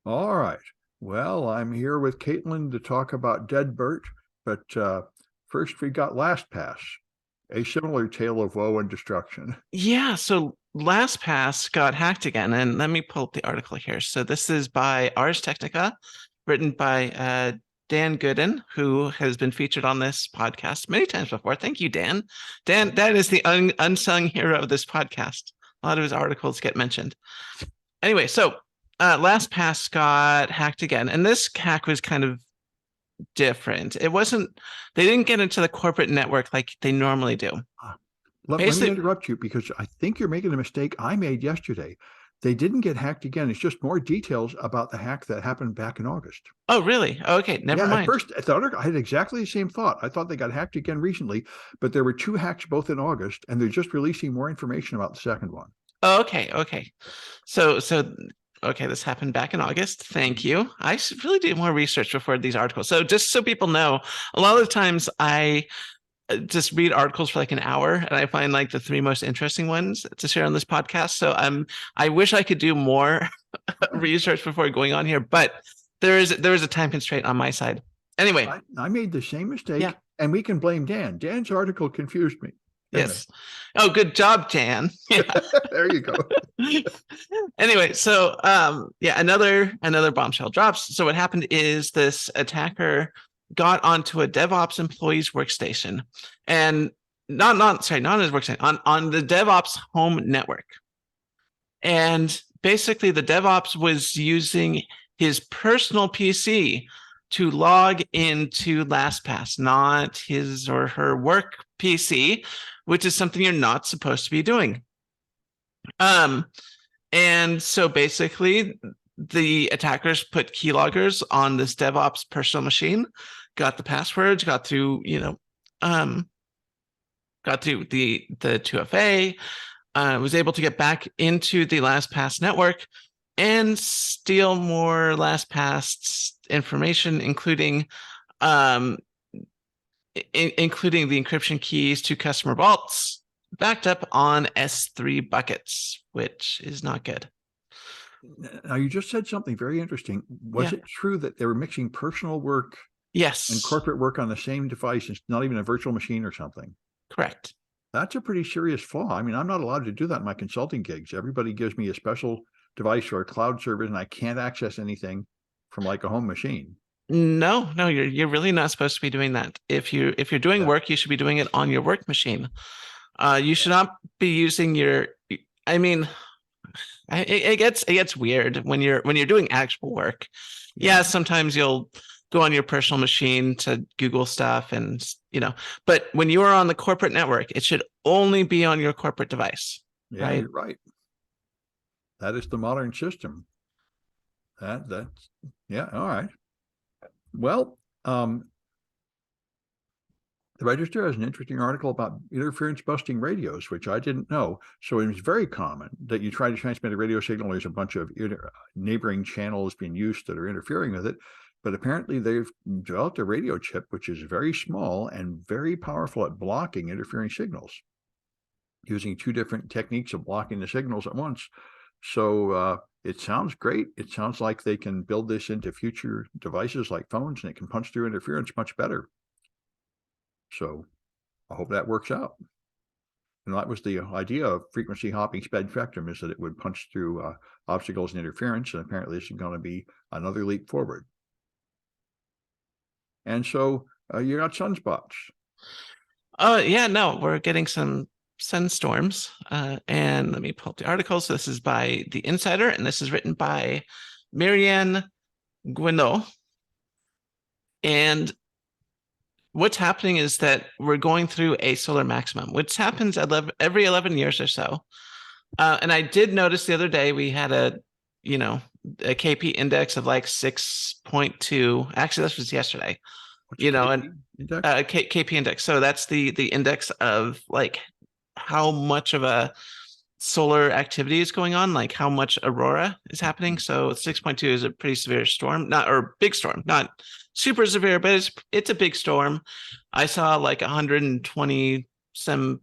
All right. Well, I'm here with Caitlin to talk about Deadbert, but first we got LastPass, a similar tale of woe and destruction. Yeah, so LastPass got hacked again, and let me pull up the article here. So this is by Ars Technica, written by Dan Gooden, who has been featured on this podcast many times before. Thank you, Dan. Dan is the unsung hero of this podcast. A lot of his articles get mentioned. Anyway, so LastPass got hacked again, and this hack was kind of different. It wasn't, they didn't get into the corporate network like they normally do. Uh, let me Basically, interrupt you because I think you're making a mistake I made yesterday. They didn't get hacked again. It's just more details about the hack that happened back in August. oh, really? Okay, never Yeah, at mind. first, at the article, I had exactly the same thought. I thought they got hacked again recently, but there were two hacks both in August, and they're just releasing more information about the second one. Oh, okay. So okay, this happened back in August. Thank you. I should really do more research before these articles. So just so people know, a lot of the times I just read articles for like an hour and I find like the three most interesting ones to share on this podcast. So I wish I could do more research before going on here, but there is a time constraint on my side. Anyway, I made the same yeah. mistake, and we can blame Dan. Dan's article confused me. Anyway, Yes. Oh, good job, Jan. Yeah. there you go. Anyway, so yeah, another bombshell drops. So what happened is this attacker got onto a DevOps employee's workstation, and not his workstation, on the DevOps home network. And basically the DevOps was using his personal PC to log into LastPass, not his or her work PC, which is something you're not supposed to be doing. Um, and so basically, the attackers put keyloggers on this DevOps personal machine, got the passwords, got through the 2FA, was able to get back into the LastPass network and steal more LastPass information, um, including the encryption keys to customer vaults, backed up on S3 buckets, which is not good. Now, you just said something very interesting. Was Yeah. it true that they were mixing personal work and Yes. corporate work on the same device? It's not even a virtual machine or something. Correct. That's a pretty serious flaw. I mean, I'm not allowed to do that in my consulting gigs. Everybody gives me a special device or a cloud service, and I can't access anything from like a home machine. No, you're really not supposed to be doing that. If you're doing Yeah. work, you should be doing it on your work machine. You should not be using your. I mean, it gets weird when you're doing actual work. Yeah. Yeah, sometimes you'll go on your personal machine to Google stuff, and but when you are on the corporate network, it should only be on your corporate device, Yeah, right? you're right. That is the modern system. That's yeah, all right. Well, the Register has an interesting article about interference busting radios, which I didn't know. So it was very common that you try to transmit a radio signal. There's a bunch of neighboring channels being used that are interfering with it. But apparently they've developed a radio chip, which is very small and very powerful at blocking interfering signals, using two different techniques of blocking the signals at once. So it sounds great. It sounds like they can build this into future devices like phones, and it can punch through interference much better. So I hope that works out. And that was the idea of frequency hopping spectrum, is that it would punch through obstacles and interference. And apparently this is going to be another leap forward. And so you got sunspots. Oh yeah, no, we're getting some sunstorms. And let me pull up the article. So this is by The Insider, and this is written by Marianne Guinot. And what's happening is that we're going through a solar maximum, which happens every 11 years or so. And I did notice the other day we had you know, a KP index of like 6.2. Actually, this was yesterday. What's You know, and KP index? KP index. So that's the index of like how much of a solar activity is going on, like how much aurora is happening. So 6.2 is a pretty severe storm, not or big storm, not super severe, but it's a big storm. I saw like 120 sunspots.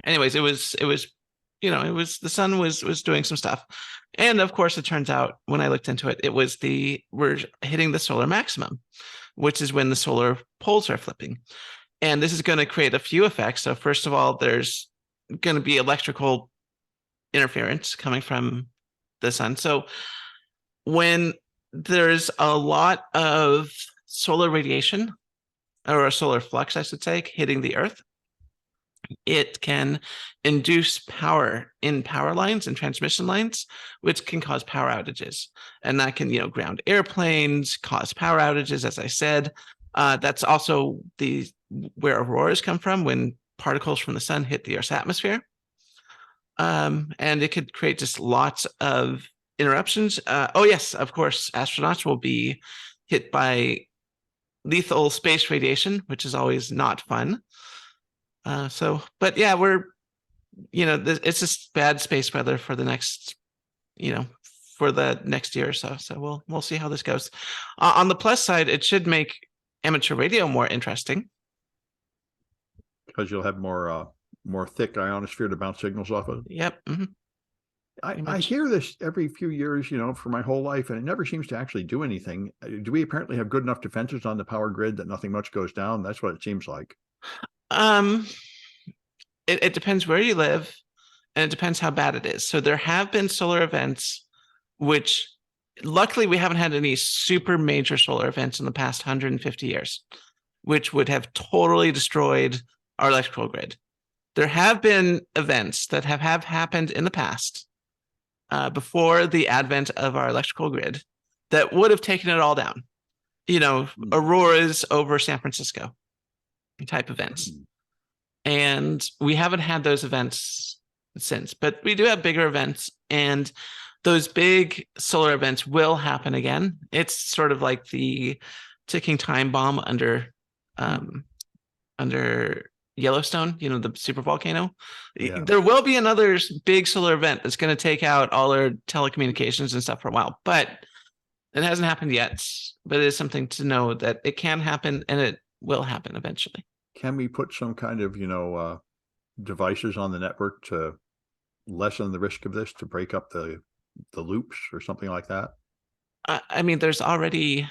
Anyways, it was it was the sun was doing some stuff. And of course, it turns out when I looked into it, we're hitting the solar maximum, which is when the solar poles are flipping. And this is going to create a few effects. So first of all, there's going to be electrical interference coming from the sun. So when there's a lot of solar radiation, or a solar flux, I should say, hitting the Earth, it can induce power in power lines and transmission lines, which can cause power outages. And that can, ground airplanes, cause power outages, as I said. That's also where auroras come from, when particles from the sun hit the Earth's atmosphere. And it could create just lots of interruptions. Oh, yes, of course, astronauts will be hit by lethal space radiation, which is always not fun. But yeah, it's just bad space weather for the next, for the next year or so. So we'll see how this goes. On the plus side, it should make amateur radio more interesting, because you'll have more thick ionosphere to bounce signals off of. Yep. Mm-hmm. I hear this every few years, for my whole life, and it never seems to actually do anything. Do we apparently have good enough defenses on the power grid that nothing much goes down? That's what it seems like. It depends where you live, and it depends how bad it is. So there have been solar events, which luckily we haven't had any super major solar events in the past 150 years, which would have totally destroyed our electrical grid. There have been events that have happened in the past, before the advent of our electrical grid, that would have taken it all down. Auroras over San Francisco type events. And we haven't had those events since, but we do have bigger events, and those big solar events will happen again. It's sort of like the ticking time bomb under Yellowstone, the super volcano. Yeah. There will be another big solar event that's going to take out all our telecommunications and stuff for a while, but it hasn't happened yet. But it is something to know that it can happen, and it will happen eventually. Can we put some kind of, devices on the network to lessen the risk of this, to break up the loops or something like that? There's already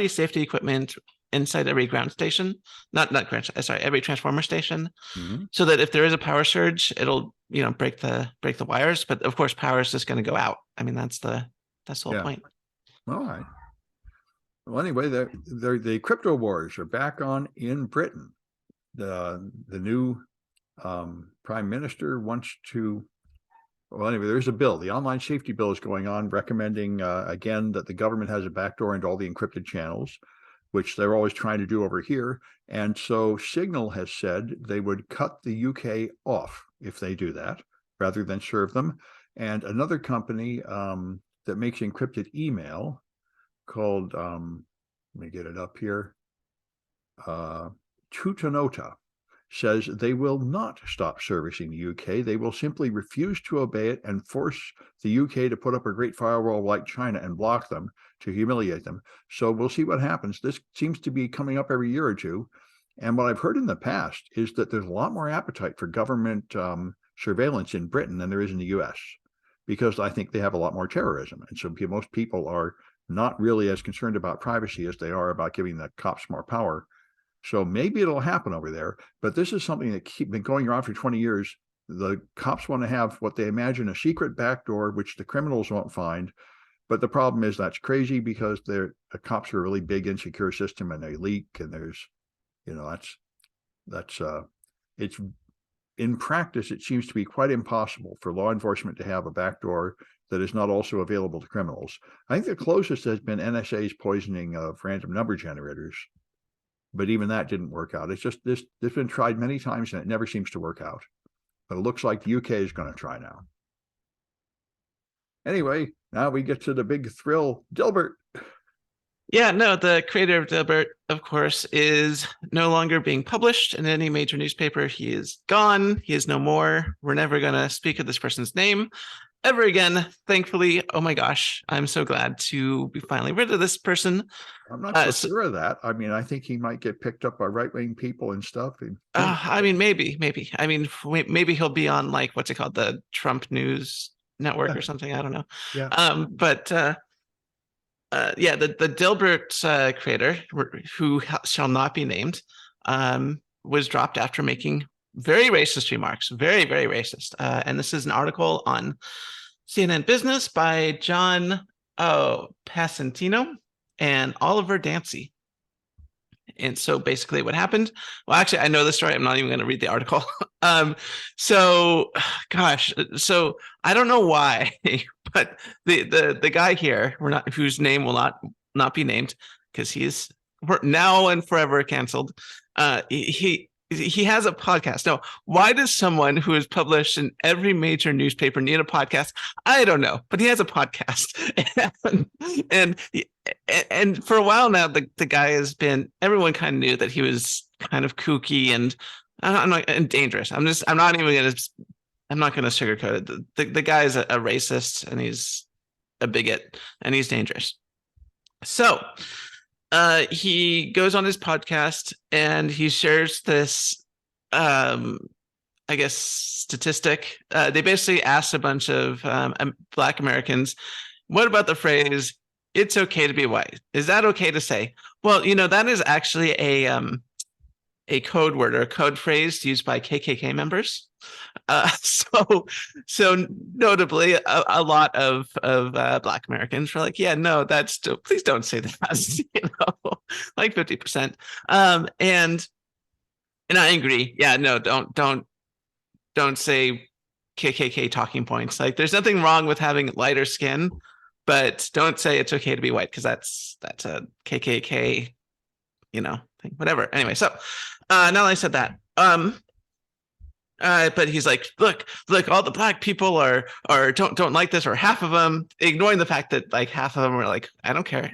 safety equipment inside every ground station, every transformer station, so that if there is a power surge, it'll break the wires. But of course, power is just going to go out. That's the whole point. All right. Well, anyway, the crypto wars are back on in Britain. The new prime minister wants to. Well, anyway, there's a bill. The online safety bill is going on, recommending again that the government has a backdoor into all the encrypted channels, which they're always trying to do over here. And so Signal has said they would cut the UK off if they do that, rather than serve them. And another company that makes encrypted email, called, let me get it up here, Tutanota, says they will not stop servicing the UK. They will simply refuse to obey it and force the UK to put up a great firewall like China and block them, to humiliate them. So we'll see what happens. This seems to be coming up every year or two. And what I've heard in the past is that there's a lot more appetite for government surveillance in Britain than there is in the US, because I think they have a lot more terrorism. And so most people are not really as concerned about privacy as they are about giving the cops more power. So maybe it'll happen over there, but this is something that been going around for 20 years. The cops want to have what they imagine a secret backdoor, which the criminals won't find. But the problem is that's crazy, because the cops are a really big insecure system, and they leak, and there's, it's in practice, it seems to be quite impossible for law enforcement to have a backdoor that is not also available to criminals. I think the closest has been NSA's poisoning of random number generators, but even that didn't work out. It's just this has been tried many times, and it never seems to work out. But it looks like the UK is going to try now. Anyway, now we get to the big thrill, Deadbert. Yeah, no, the creator of Deadbert, of course, is no longer being published in any major newspaper. He is gone. He is no more. We're never going to speak of this person's name. ever again. Thankfully, oh my gosh, I'm so glad to be finally rid of this person. I'm not so So, sure of that. I mean, I think he might get picked up by right-wing people and stuff. And I mean, maybe. I mean, maybe he'll be on like what's it called, the Trump News Network yeah, or something. I don't know. yeah. But yeah, the Dilbert creator, who shall not be named, was dropped after making very racist remarks, very, very racist. And this is an article on CNN Business by John Passantino and Oliver Dancy. And so basically what happened, well, actually, I know the story. I'm not even going to read the article. So gosh, so I don't know why, but the guy here, whose name will not be named because he is now and forever canceled. He has a podcast. Now, why does someone who is published in every major newspaper need a podcast? I don't know, but he has a podcast, and for a while now, the guy has been. Everyone kind of knew that he was kind of kooky and I'm not and dangerous. I'm not gonna sugarcoat it. The guy is a racist and he's a bigot and he's dangerous. So he goes on his podcast and he shares this I guess statistic. They basically asked a bunch of Black Americans, what about the phrase "it's okay to be white"? Is that okay to say? Well, that is actually a code word or a code phrase used by KKK members. So notably, a lot of Black Americans were like, yeah, no, please don't say that, like 50%. And I agree. Yeah, no, don't say KKK talking points. Like, there's nothing wrong with having lighter skin, but don't say it's okay to be white because that's a KKK, thing. Whatever. Anyway, so now that I said that, but he's like, look, all the Black people are don't like this, or half of them, ignoring the fact that like half of them are like, I don't care.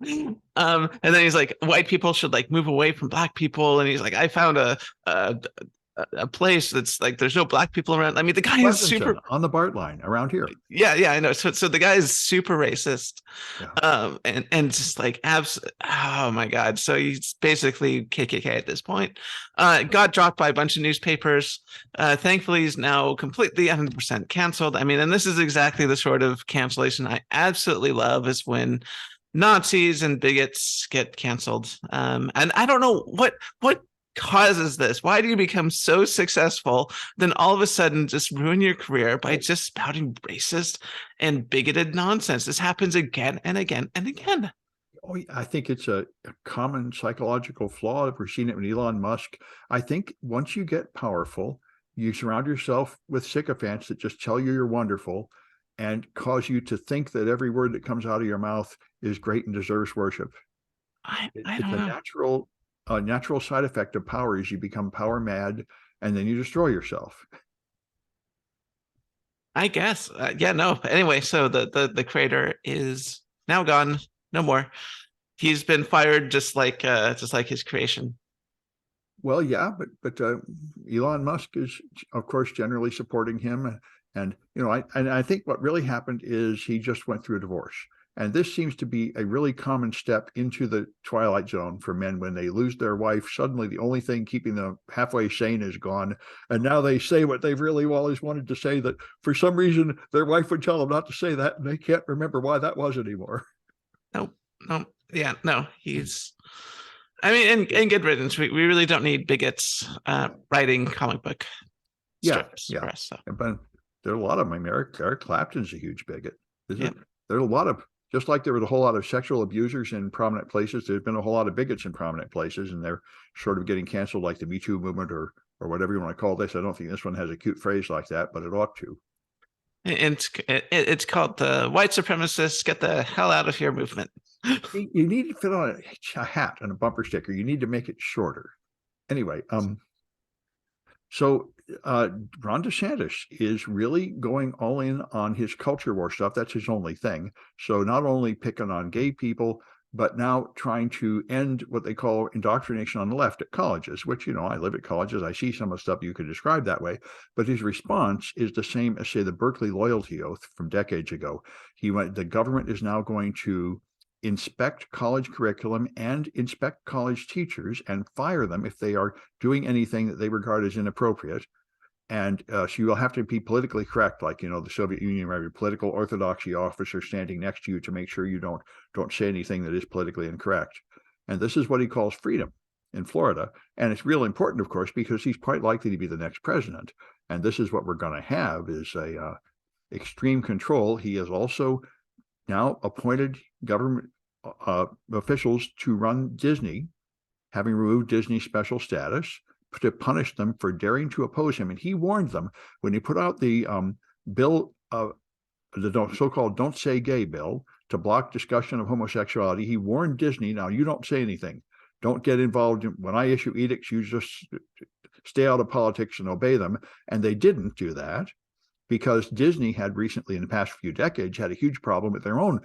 And then he's like, white people should like move away from Black people, and he's like, I found a place that's like there's no Black people around. I mean, the guy is super on the BART line around here. Yeah, I know. So the guy is super racist, and just like oh my god. So he's basically KKK at this point. Got dropped by a bunch of newspapers. Thankfully, he's now completely 100% canceled. I mean, and this is exactly the sort of cancellation I absolutely love, is when Nazis and bigots get canceled. And I don't know what causes this. Why do you become so successful, then all of a sudden just ruin your career by just spouting racist and bigoted nonsense? This happens again and again and again. Oh, I think it's a common psychological flaw. We're seeing it with Elon Musk. I think once you get powerful, you surround yourself with sycophants that just tell you you're wonderful and cause you to think that every word that comes out of your mouth is great and deserves worship. I don't know. A natural side effect of power is you become power mad and then you destroy yourself. I guess. Yeah, no. Anyway, so the creator is now gone. No more. He's been fired just like his creation. Well, yeah, but Elon Musk is, of course, generally supporting him. And, I think what really happened is he just went through a divorce. And this seems to be a really common step into the twilight zone for men. When they lose their wife, suddenly the only thing keeping them halfway sane is gone. And now they say what they've really always wanted to say, that for some reason their wife would tell them not to say that, and they can't remember why that was anymore. No. Yeah, no, I mean, and good riddance. We really don't need bigots writing comic book strips for us. So. But there are a lot of them. Eric Clapton's a huge bigot. There's a lot of, just like there was a whole lot of sexual abusers in prominent places, there's been a whole lot of bigots in prominent places, and they're sort of getting canceled, like the Me Too movement or whatever you want to call this. I don't think this one has a cute phrase like that, but it ought to. And it's called the white supremacists get the hell out of here movement. You need to fit on a hat and a bumper sticker. You need to make it shorter. Anyway, so Ron DeSantis is really going all in on his culture war stuff. That's his only thing. So not only picking on gay people, but now trying to end what they call indoctrination on the left at colleges, which, I live at colleges. I see some of the stuff you could describe that way. But his response is the same as, say, the Berkeley loyalty oath from decades ago. The government is now going to inspect college curriculum and inspect college teachers and fire them if they are doing anything that they regard as inappropriate. And so you'll have to be politically correct, like, the Soviet Union, where you have a political orthodoxy officer standing next to you to make sure you don't say anything that is politically incorrect. And this is what he calls freedom in Florida. And it's real important, of course, because he's quite likely to be the next president. And this is what we're going to have is a extreme control. He has also now appointed government officials to run Disney, having removed Disney's special status, to punish them for daring to oppose him. And he warned them when he put out the bill, the so-called Don't Say Gay bill, to block discussion of homosexuality. He warned Disney, now you don't say anything. Don't get involved. When I issue edicts, you just stay out of politics and obey them. And they didn't do that because Disney had recently, in the past few decades, had a huge problem with their own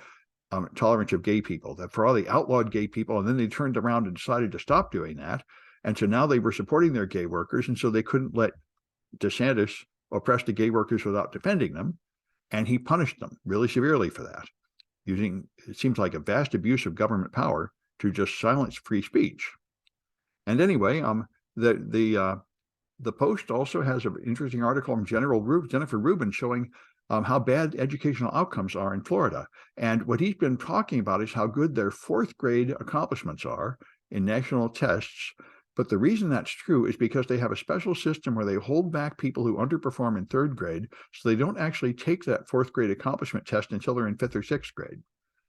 tolerance of gay people, that for all the outlawed gay people, and then they turned around and decided to stop doing that. And so now they were supporting their gay workers, and so they couldn't let DeSantis oppress the gay workers without defending them. And he punished them really severely for that, using, it seems like, a vast abuse of government power to just silence free speech. And anyway, the Post also has an interesting article from Jennifer Rubin showing how bad educational outcomes are in Florida. And what he's been talking about is how good their fourth grade accomplishments are in national tests. But the reason that's true is because they have a special system where they hold back people who underperform in third grade, so they don't actually take that fourth grade accomplishment test until they're in fifth or sixth grade.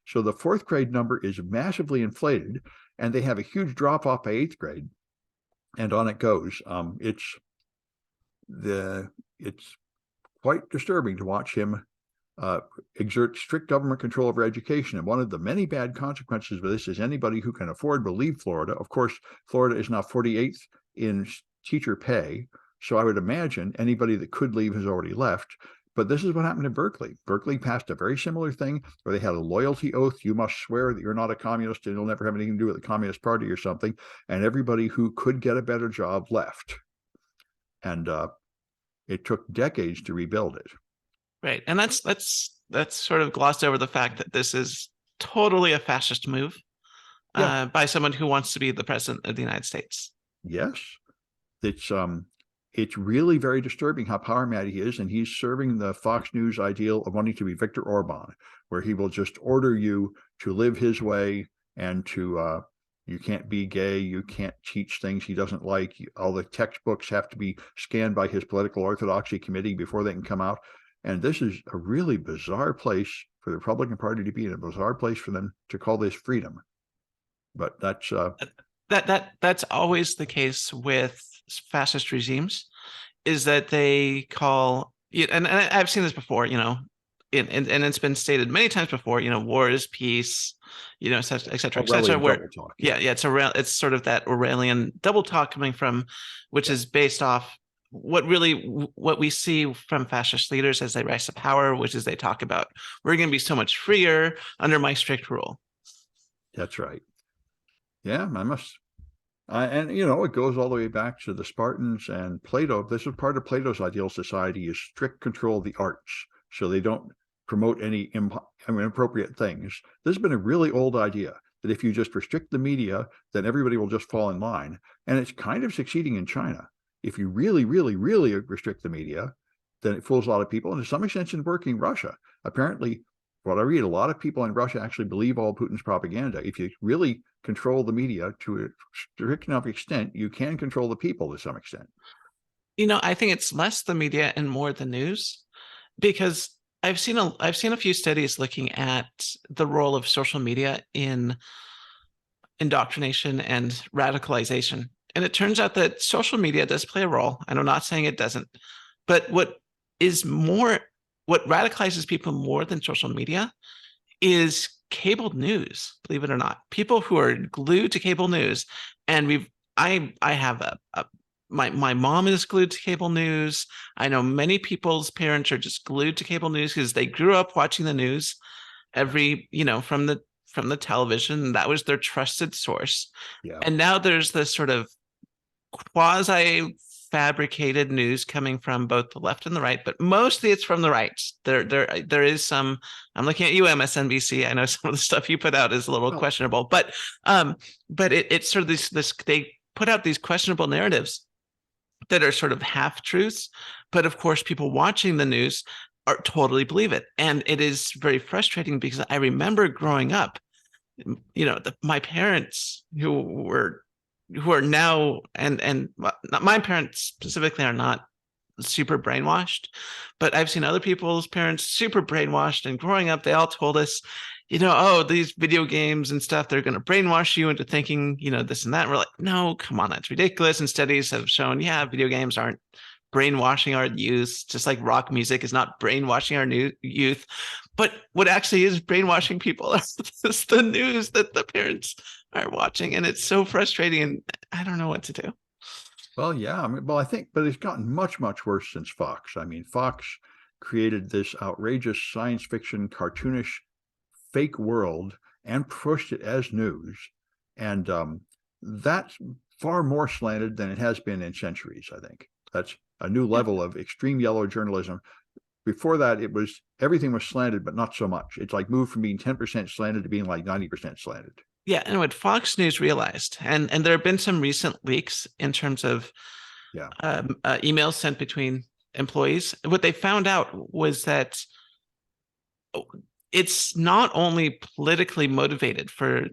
So the fourth grade number is massively inflated, and they have a huge drop off by eighth grade. And on it goes. It's quite disturbing to watch him exert strict government control over education. And one of the many bad consequences of this is anybody who can afford will leave Florida. Of course, Florida is now 48th in teacher pay. So I would imagine anybody that could leave has already left. But this is what happened in Berkeley. Berkeley passed a very similar thing where they had a loyalty oath. You must swear that you're not a communist and you'll never have anything to do with the Communist Party or something. And everybody who could get a better job left. And it took decades to rebuild it. Right. And that's sort of glossed over the fact that this is totally a fascist move by someone who wants to be the president of the United States. Yes. It's really very disturbing how power mad he is. And he's serving the Fox News ideal of wanting to be Viktor Orban, where he will just order you to live his way and to you can't be gay, you can't teach things he doesn't like. All the textbooks have to be scanned by his political orthodoxy committee before they can come out. And this is a really bizarre place for the Republican Party to be in, a bizarre place for them to call this freedom. But that's that's always the case with fascist regimes, is that they call it, and I've seen this before, and it's been stated many times before, war is peace, et cetera, et cetera. Where, it's sort of that Orwellian double talk coming from, which is based off what we see from fascist leaders as they rise to power, which is they talk about, we're going to be so much freer under my strict rule. That's right. Yeah, and it goes all the way back to the Spartans and Plato. This is part of Plato's ideal society, is strict control of the arts, so they don't promote any inappropriate things. This has been a really old idea, that if you just restrict the media, then everybody will just fall in line. And it's kind of succeeding in China. If you really, really, really restrict the media, then it fools a lot of people. And to some extent, it's working in Russia. Apparently, what I read, a lot of people in Russia actually believe all Putin's propaganda. If you really control the media to a strict enough extent, you can control the people to some extent. I think it's less the media and more the news, because I've seen a few studies looking at the role of social media in indoctrination and radicalization. And it turns out that social media does play a role, and I'm not saying it doesn't. But what radicalizes people more than social media is cable news, believe it or not. People who are glued to cable news. And I have my mom is glued to cable news. I know many people's parents are just glued to cable news because they grew up watching the news from the from the television. That was their trusted source. Yeah. And now there's this sort of quasi fabricated news coming from both the left and the right, but mostly it's from the right. There is some. I'm looking at you, MSNBC. I know some of the stuff you put out is a little questionable, but it's sort of this. They put out these questionable narratives that are sort of half truths, but of course, people watching the news are totally believe it, and it is very frustrating because I remember growing up. My parents who are now and my parents specifically are not super brainwashed, but I've seen other people's parents super brainwashed, and growing up they all told us, oh, these video games and stuff, they're going to brainwash you into thinking, this and that. And we're like, no, come on, that's ridiculous. And studies have shown, yeah, video games aren't brainwashing our youth, just like rock music is not brainwashing our youth. But what actually is brainwashing people is the news that the parents are watching, and it's so frustrating, and I don't know what to do. Well, yeah, I think, but it's gotten much, much worse since Fox. I mean, Fox created this outrageous science fiction, cartoonish, fake world and pushed it as news, and that's far more slanted than it has been in centuries. I think that's a new level of extreme yellow journalism. Before that, everything was slanted, but not so much. It's like moved from being 10% slanted to being like 90% slanted. Yeah, and what Fox News realized, and there have been some recent leaks in terms of emails sent between employees. What they found out was that it's not only politically motivated for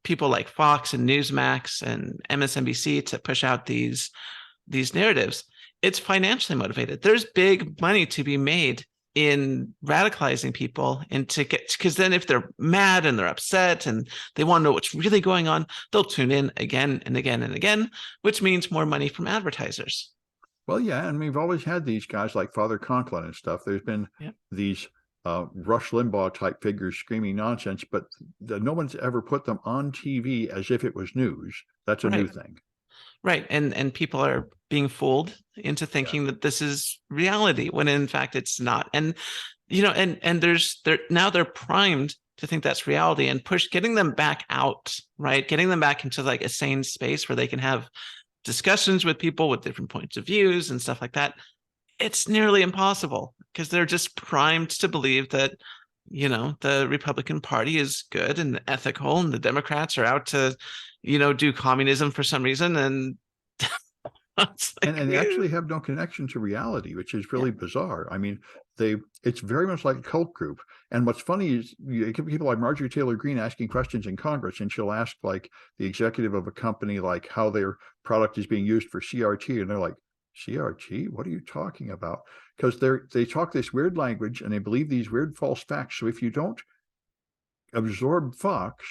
people like Fox and Newsmax and MSNBC to push out these narratives. It's financially motivated. There's big money to be made in radicalizing people because then if they're mad and they're upset and they want to know what's really going on, they'll tune in again and again and again, which means more money from advertisers. Well, yeah, and we've always had these guys like Father Conklin and stuff. There's been these Rush Limbaugh type figures screaming nonsense, but no one's ever put them on TV as if it was news. That's a new thing. Right. And people are being fooled into thinking that this is reality when in fact it's not. And, and now they're primed to think that's reality, and getting them back out, right? Getting them back into like a sane space where they can have discussions with people with different points of views and stuff like that. It's nearly impossible because they're just primed to believe that, the Republican Party is good and ethical and the Democrats are out to, do communism for some reason. And and they actually have no connection to reality, which is really bizarre. I mean, it's very much like a cult group. And what's funny is you get people like Marjorie Taylor Greene asking questions in Congress, and she'll ask like the executive of a company, like how their product is being used for CRT. And they're like, CRT? What are you talking about? Because they talk this weird language and they believe these weird false facts. So if you don't absorb Fox,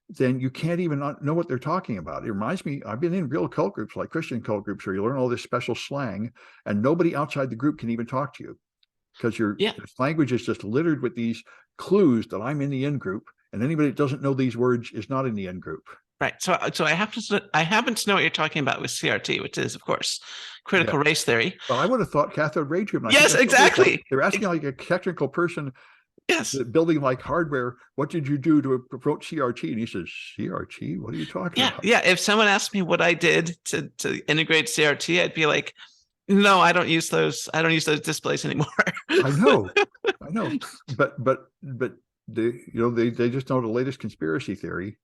then you can't even know what they're talking about. It reminds me, I've been in real cult groups, like Christian cult groups, where you learn all this special slang and nobody outside the group can even talk to you because your language is just littered with these clues that I'm in the in group, and anybody that doesn't know these words is not in the in group. Right. So I happen to know what you're talking about with CRT, which is, of course, critical race theory. Well, I would have thought cathode ray tube. Yes, exactly. They're asking like a technical person. Yes. Building like hardware. What did you do to approach CRT? And he says, CRT? What are you talking about? Yeah. If someone asked me what I did to integrate CRT, I'd be like, no, I don't use those. I don't use those displays anymore. I know. But they just know the latest conspiracy theory.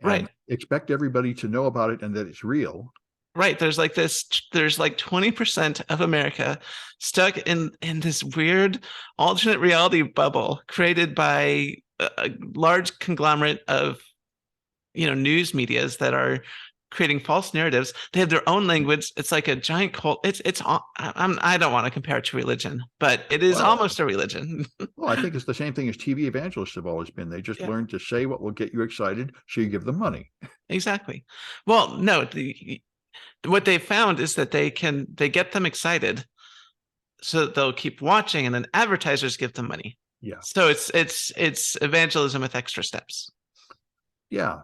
And expect everybody to know about it and that it's real. Right. There's like 20% of America stuck in this weird alternate reality bubble created by a large conglomerate of, news medias that are creating false narratives. They have their own language. It's like a giant cult. I don't want to compare it to religion, but it is almost a religion. Well, I think it's the same thing as TV evangelists have always been. They just learn to say what will get you excited, so you give them money. Exactly. Well, no, what they found is that they get them excited, so that they'll keep watching, and then advertisers give them money. Yeah. So it's evangelism with extra steps. Yeah.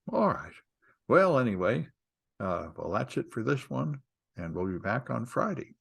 All right. Well, anyway, that's it for this one, and we'll be back on Friday.